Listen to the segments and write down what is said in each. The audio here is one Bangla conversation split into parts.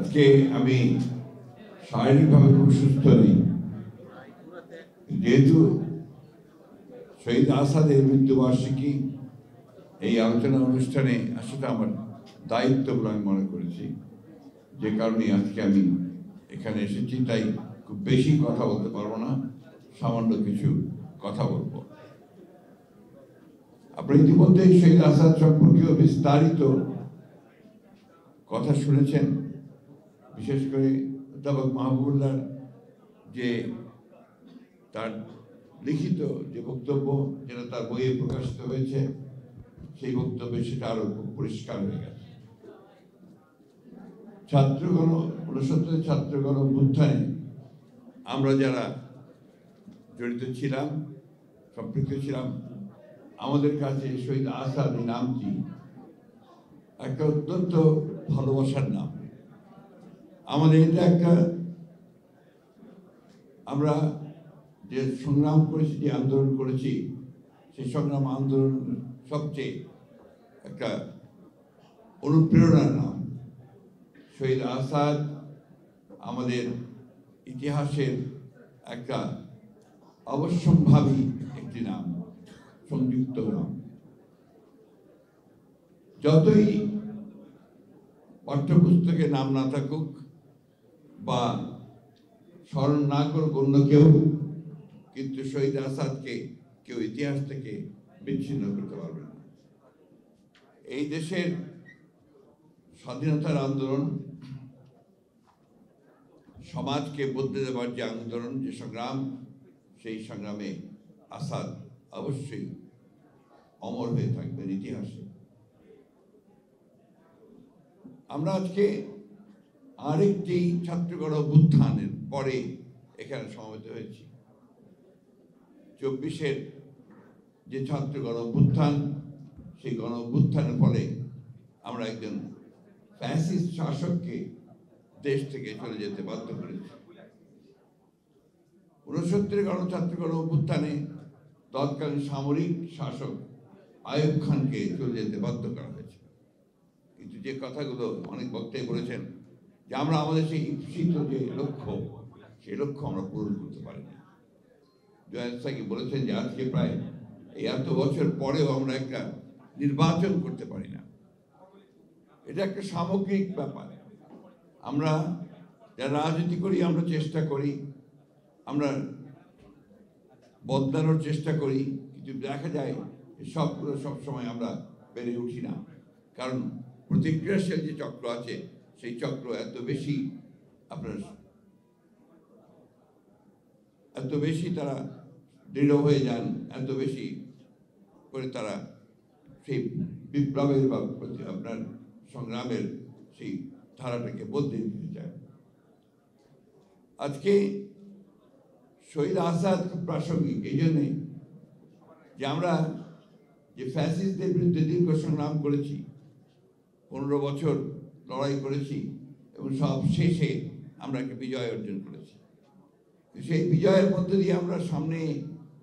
আজকে আমি শারীরিকভাবে খুব সুস্থ নেই, যেহেতু শহীদ আসাদের মৃত্যুবার্ষিকী এই আলোচনা অনুষ্ঠানে আসাটা আমার দায়িত্ব বলে আমি মনে করেছি। যে কারণে আজকে আমি এখানে এসেছি, তাই খুব বেশি কথা বলতে পারবো না, সামান্য কিছু কথা বলবো। আপনি ইতিমধ্যে শহীদ আসাদ সম্পর্কেও বিস্তারিত কথা শুনেছেন, বিশেষ করে অধ্যাপক মাহবুবুল্লাহর যে তার লিখিত যে বক্তব্য, যেটা তার বইয়ে প্রকাশিত হয়েছে, সেই বক্তব্যে সেটা আরো খুব পরিষ্কার হয়ে গেছে। ছাত্রগণ 69 ছাত্রগণ অভ্যুত্থানে আমরা যারা জড়িত ছিলাম, সম্পৃক্ত ছিলাম, আমাদের কাছে শহীদ আসাদ এই নামটি একটা অত্যন্ত ভালোবাসার নাম। আমাদের এটা একটা, আমরা যে সংগ্রাম করেছি, যে আন্দোলন করেছি, সেই সংগ্রাম আন্দোলন সবচেয়ে একটা অনুপ্রেরণার নাম। শহীদ আসাদ আমাদের ইতিহাসের একটা অবশ্যম্ভাবী একটি নাম, সংযুক্ত নাম। যতই পাঠ্যপুস্তকে নাম না থাকুক বা স্মরণ না করুক অন্য কেউ, কিন্তু শহীদ আসাদকে কেউ ইতিহাস থেকে বিচ্ছিন্ন করতে পারবে না। এই দেশের স্বাধীনতার আন্দোলন, সমাজকে বদলে দেওয়ার যে আন্দোলন, যে সংগ্রাম, সেই সংগ্রামে আসাদ অবশ্যই অমর হয়ে থাকবেন ইতিহাসে। আমরা আজকে আরেকটি ছাত্রগণ অভ্যুত্থানের পরে এখানে সমবেত হয়েছি। 24-এর যে ছাত্রগণ অভ্যুত্থান, সেই গণ অভ্যুত্থানের ফলে আমরা একজন ফ্যাসিস্ট শাসককে দেশ থেকে চলে যেতে বাধ্য করেছি। 69 গণছাত্রগণ অভ্যুত্থানে তৎকালীন সামরিক শাসক আইয়ুব খানকে চলে যেতে বাধ্য করা হয়েছে। কিন্তু যে কথাগুলো অনেক বক্তাই বলেছেন যে আমরা আমাদের সেই ইপ্সিত যে লক্ষ্য, সেই লক্ষ্য আমরা পূরণ করতে পারিনি। জয়েদ সাকি বলেছেন যে আজকে প্রায় এই এত বছর পরেও আমরা একটা নির্বাচন করতে পারি না। এটা একটা সামগ্রিক ব্যাপার। আমরা যারা রাজনীতি করি, আমরা চেষ্টা করি, আমরা বদলানোর চেষ্টা করি, কিন্তু দেখা যায় সবগুলো সবসময় আমরা পেরে উঠি না। কারণ প্রতিক্রিয়াশীল যে চক্র আছে, সেই চক্র এত বেশি তারা দৃঢ় হয়ে যান, এত বেশি করে তারা সেই বিপ্লবের বা আপনার সংগ্রামের সেই ধারাটাকে বদলে দিতে চায়। আজকে শহীদ আসাদ খুব প্রাসঙ্গিক এই জন্যে যে আমরা যে ফ্যাসিস্টদের বিরুদ্ধে দীর্ঘ সংগ্রাম করেছি, 15 বছর লড়াই করেছি, এবং সব শেষে আমরা একটা বিজয় অর্জন করেছি। সেই বিজয়ের মধ্যে দিয়ে আমরা সামনে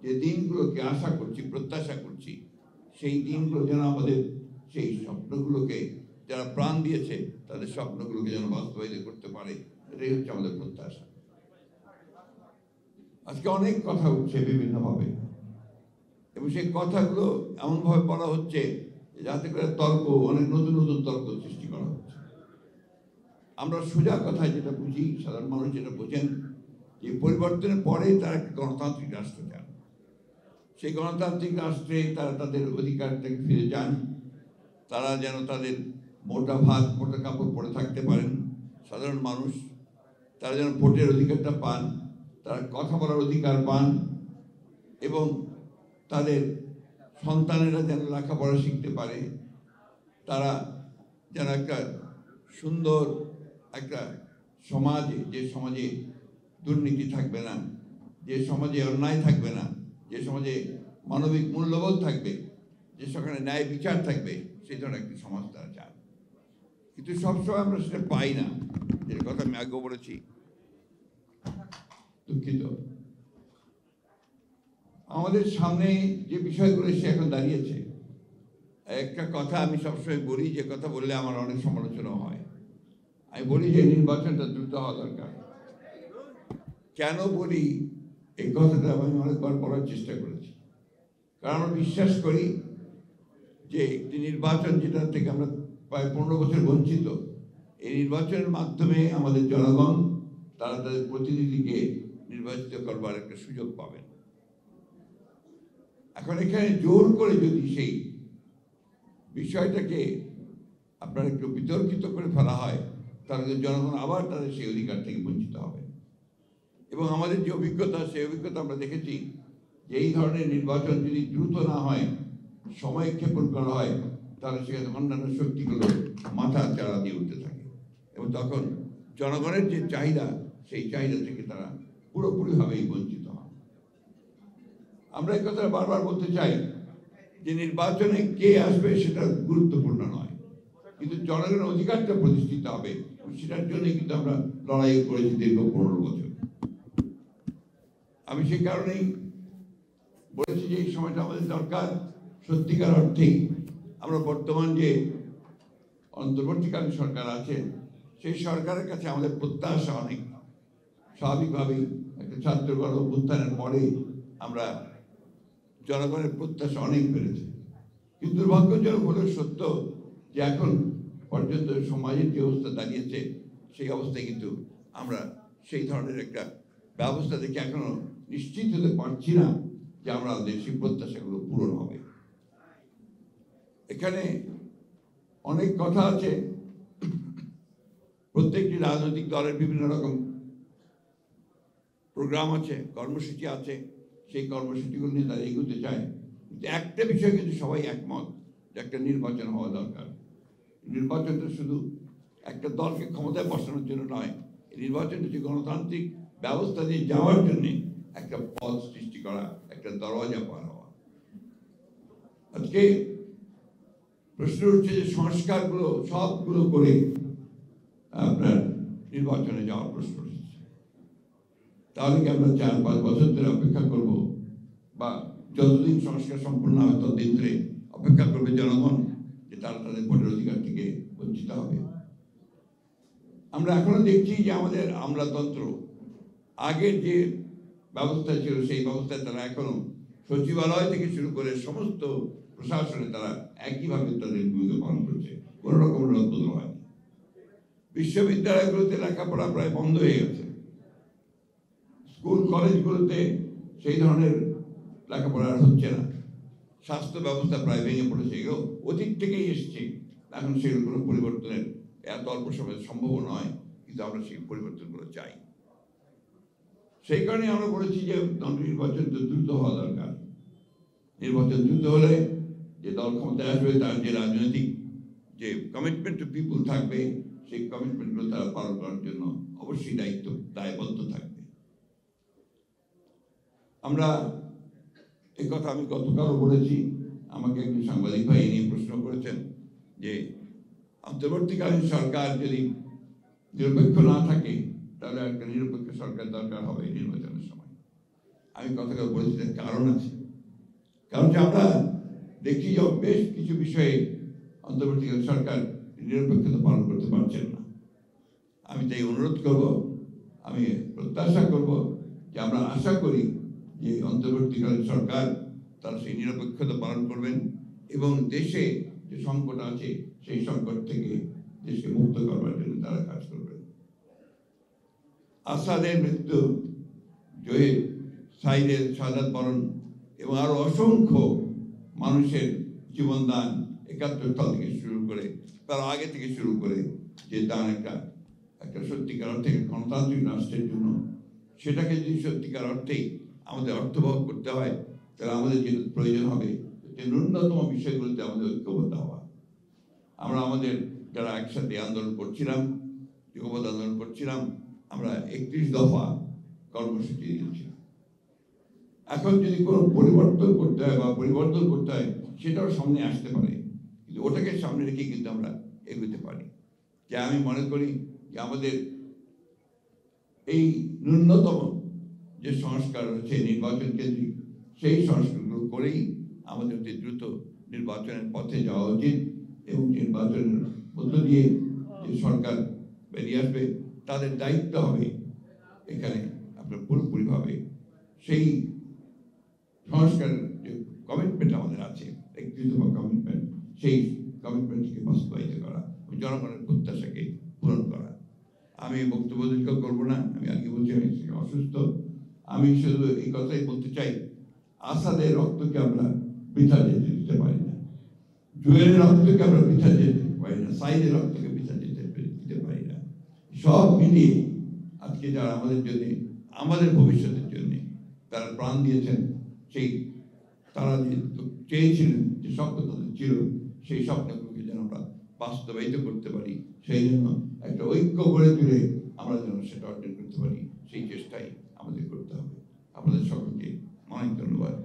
যে দিনগুলোকে আশা করছি, প্রত্যাশা করছি, সেই দিনগুলো যেন আমাদের সেই স্বপ্নগুলোকে, যারা প্রাণ দিয়েছে তাদের স্বপ্নগুলোকে যেন বাস্তবায়িত করতে পারে, এটাই হচ্ছে আমাদের প্রত্যাশা। আজকে অনেক কথা উঠছে বিভিন্নভাবে, এবং সেই কথাগুলো এমনভাবে বলা হচ্ছে যাতে করে তর্ক, অনেক নতুন নতুন তর্ক সৃষ্টি করা হচ্ছে। আমরা সোজা কথায় যেটা বুঝি, সাধারণ মানুষ যেটা বোঝেন, যে পরিবর্তনের পরে তারা একটা গণতান্ত্রিক রাষ্ট্র চান। সেই গণতান্ত্রিক রাষ্ট্রে তারা তাদের অধিকার থেকে ফিরে যান, তারা যেন তাদের মোটা ভাত, মোটা কাপড় পরে থাকতে পারেন সাধারণ মানুষ, তারা যেন ভোটের অধিকারটা পান, তারা কথা বলার অধিকার পান, এবং তাদের সন্তানেরা যেন লেখাপড়া শিখতে পারে, তারা যেন একটা সুন্দর একটা সমাজে, যে সমাজে দুর্নীতি থাকবে না, যে সমাজে অন্যায় থাকবে না, যে সমাজে মানবিক মূল্যবোধ থাকবে, যে সেখানে ন্যায় বিচার থাকবে, সেই ধরনের একটি সমাজ তারা চান। কিন্তু সবসময় আমরা সেটা পাই না, যে কথা আমি আগেও বলেছি, দুঃখিত। আমাদের সামনে যে বিষয়গুলো এসে এখন দাঁড়িয়েছে, একটা কথা আমি সবসময় বলি, যে কথা বললে আমার অনেক সমালোচনা হয়। আমি বলি যে নির্বাচনটা দ্রুত হওয়া দরকার। কেন বলি এই কথাটা আমি অনেকবার বলার চেষ্টা করেছি, কারণ আমরা বিশ্বাস করি যে একটি নির্বাচন যেটা থেকে আমরা প্রায় 15 বছর বঞ্চিত, এই নির্বাচনের মাধ্যমে আমাদের জনগণ তারা তাদের প্রতিনিধিকে নির্বাচিত করবার একটা সুযোগ পাবেন। এখন এখানে জোর করে যদি সেই বিষয়টাকে আপনার একটু বিতর্কিত করে ফেলা হয়, তাহলে জনগণ আবার তাদের সেই অধিকার থেকে বঞ্চিত হবে। এবং আমাদের যে অভিজ্ঞতা, সেই অভিজ্ঞতা আমরা দেখেছি যে এই ধরনের নির্বাচন যদি দ্রুত না হয়, সময় ক্ষেপণ করা হয়, তাহলে সেখানে অন্যান্য শক্তিগুলো মাথা চাড়া দিয়ে উঠতে থাকে এবং তখন জনগণের যে চাহিদা, সেই চাহিদা থেকে তারা পুরোপুরিভাবেই বঞ্চিত হয়। আমরা এই কথা বারবার বলতে চাই যে নির্বাচনে কে আসবে সেটা গুরুত্বপূর্ণ নয়, কিন্তু জনগণের অধিকারটা প্রতিষ্ঠিত হবে, সেটার জন্যই কিন্তু আমরা লড়াই করেছি দীর্ঘ 15 বছর। আমি সেই কারণেই বলেছি যে এই সময়টা আমাদের দরকার সত্যিকার অর্থেই আমরা বর্তমান যে অন্তর্বর্তীকালীন সরকার আছে, সেই সরকারের কাছে আমাদের প্রত্যাশা অনেক। স্বাভাবিকভাবেই একটা ছাত্র গণ অভ্যুত্থানের পরে আমরা জনগণের প্রত্যাশা অনেক বেড়েছে, কিন্তু দুর্ভাগ্যজনক হলেও সত্য যে এখন পর্যন্ত সমাজের যে অবস্থা দাঁড়িয়েছে, সেই অবস্থায় কিন্তু আমরা সেই ধরনের একটা ব্যবস্থা দেখে এখনো নিশ্চিত হতে পারছি না যে আমরা সেই প্রত্যাশাগুলো পূরণ হবে। এখানে অনেক কথা আছে, প্রত্যেকটি রাজনৈতিক দলের বিভিন্ন রকম প্রোগ্রাম আছে, কর্মসূচি আছে, সেই কর্মসূচিগুলো নিয়ে তারা এগোতে চায়। কিন্তু একটা বিষয় কিন্তু সবাই একমত যে একটা নির্বাচন হওয়া দরকার। নির্বাচনটা শুধু একটা দলকে ক্ষমতায় বসানোর জন্য নয়, নির্বাচনটা হচ্ছে গণতান্ত্রিক ব্যবস্থা দিয়ে যাওয়ার জন্য একটা পথ সৃষ্টি করা, একটা দরজা পার হওয়া। আজকে প্রশ্ন উঠছে যে সংস্কারগুলো সবগুলো করে আপনার নির্বাচনে যাওয়ার প্রশ্ন উঠছে, তাহলে কি আমরা 4-5 বছর ধরে অপেক্ষা করব, বা যতদিন সংস্কার সম্পূর্ণ হবে ততদিন ধরে অপেক্ষা করবে জনগণ যে তারা তাদের ভোটের অধিকার থেকে বঞ্চিত হবে? আমরা এখনো দেখছি যে আমাদের আমলাতন্ত্র আগের যে ব্যবস্থা ছিল সেই ব্যবস্থায় তারা এখনো সচিবালয় থেকে শুরু করে সমস্ত প্রশাসনে তারা একইভাবে তাদের ভূমিকা পালন করছে, কোনো রকম রদবদল হয়নি। বিশ্ববিদ্যালয়গুলোতে লেখাপড়া প্রায় বন্ধ হয়ে গেছে, স্কুল কলেজগুলোতে সেই ধরনের লেখাপড়া আর হচ্ছে না, স্বাস্থ্য ব্যবস্থা প্রায় ভেঙে পড়েছে, এগুলো অতীত থেকেই এসছে। এখন সেগুলো পরিবর্তনের এত অল্প সময়ে সম্ভব নয়, কিন্তু আমরা সেই পরিবর্তনগুলো চাই। সেই কারণে আমরা বলেছি যে নির্বাচন দ্রুত হওয়া দরকার। নির্বাচন দ্রুত হলে যে দল ক্ষমতায় আসবে তার যে রাজনৈতিক যে কমিটমেন্ট টু পিপুল থাকবে, সেই কমিটমেন্টগুলো তারা পালন করার জন্য অবশ্যই দায়বদ্ধ থাকবে। আমরা এই কথা আমি গতকালও বলেছি, আমাকে একজন সাংবাদিক ভাই নিয়ে প্রশ্ন করেছেন যে অন্তর্বর্তীকালীন সরকার যদি নিরপেক্ষ না থাকে, তাহলে একটা নিরপেক্ষ সরকার দরকার হবে নির্বাচনের সময়। আমি কথাটা বলেছি, কারণ আছে। কারণ যে আমরা দেখি যে বেশ কিছু বিষয়ে অন্তর্বর্তীকালীন সরকার নিরপেক্ষতা পালন করতে পারছেন না। আমি তাই অনুরোধ করব, আমি প্রত্যাশা করব যে আমরা আশা করি যে অন্তর্বর্তীকালীন সরকার তারা সেই নিরপেক্ষতা পালন করবেন এবং দেশে যে সংকট আছে সেই সংকট থেকে দেশকে মুক্ত করবার জন্য তারা কাজ করবেন। আসাদের মৃত্যু, জহির সাইদের শাহাদাত বরণ এবং আরো অসংখ্য মানুষের জীবনদান ৭১ সাল থেকে শুরু করে, তার আগে থেকে শুরু করে যে দান একটা সত্যিকার অর্থে গণতান্ত্রিক রাষ্ট্রের জন্য, সেটাকে যদি সত্যিকার অর্থেই আমাদের অর্থবহ করতে হয়, তাহলে আমাদের যেটা প্রয়োজন হবে যে ন্যূনতম বিষয়গুলোতে আমাদের ঐক্যবদ্ধ হওয়া। আমরা আমাদের যারা একসাথে আন্দোলন করছিলাম, যুগপৎ আন্দোলন করছিলাম, আমরা 31 দফা কর্মসূচি দিয়েছিলাম। এখন যদি কোনো পরিবর্তন করতে হয় বা পরিবর্তন করতে হয়, সেটাও সামনে আসতে পারে, কিন্তু ওটাকে সামনে রেখে কিন্তু আমরা এগোতে পারি। যে আমি মনে করি যে আমাদের এই ন্যূনতম যে সংস্কার রয়েছে নির্বাচন কেন্দ্রিক, সেই সংস্কারগুলো করেই আমাদের অতি দ্রুত নির্বাচনের পথে যাওয়া উচিত এবং নির্বাচনের মধ্য দিয়ে যে সরকার বেরিয়ে আসবে, তাদের দায়িত্ব হবে এখানে আপনার পুরোপুরিভাবে সেই সংস্কারের যে কমিটমেন্ট আমাদের আছে, একত্রিত কমিটমেন্ট, সেই কমিটমেন্টকে বাস্তবায়িত করা, জনগণের প্রত্যাশাকে পূরণ করা। আমি বক্তব্য দীর্ঘ করবো না, আমি আগে বলছি আমি অসুস্থ। আমি শুধু এই কথাই বলতে চাই, আসাদের রক্তকে আমরা বৃথা যেতে দিতে পারি না, জুয়েলের রক্তকে আমরা বৃথা যেতে পারি না, সাইদের রক্তকে বৃথা দিতে পারি না। সব মিলিয়ে আজকে যারা আমাদের জন্য, আমাদের ভবিষ্যতের জন্য তারা প্রাণ দিয়েছেন, সেই তারা যে চেয়েছিলেন, যে স্বপ্ন তাদের ছিল, সেই স্বপ্নগুলোকে যেন আমরা বাস্তবায়িত করতে পারি, সেই জন্য একটা ঐক্য গড়ে তুলে আমরা যেন সেটা অর্জন করতে পারি, সেই চেষ্টাই আমাদের করতে হবে। আপনাদের সকলকে অনেক ধন্যবাদ।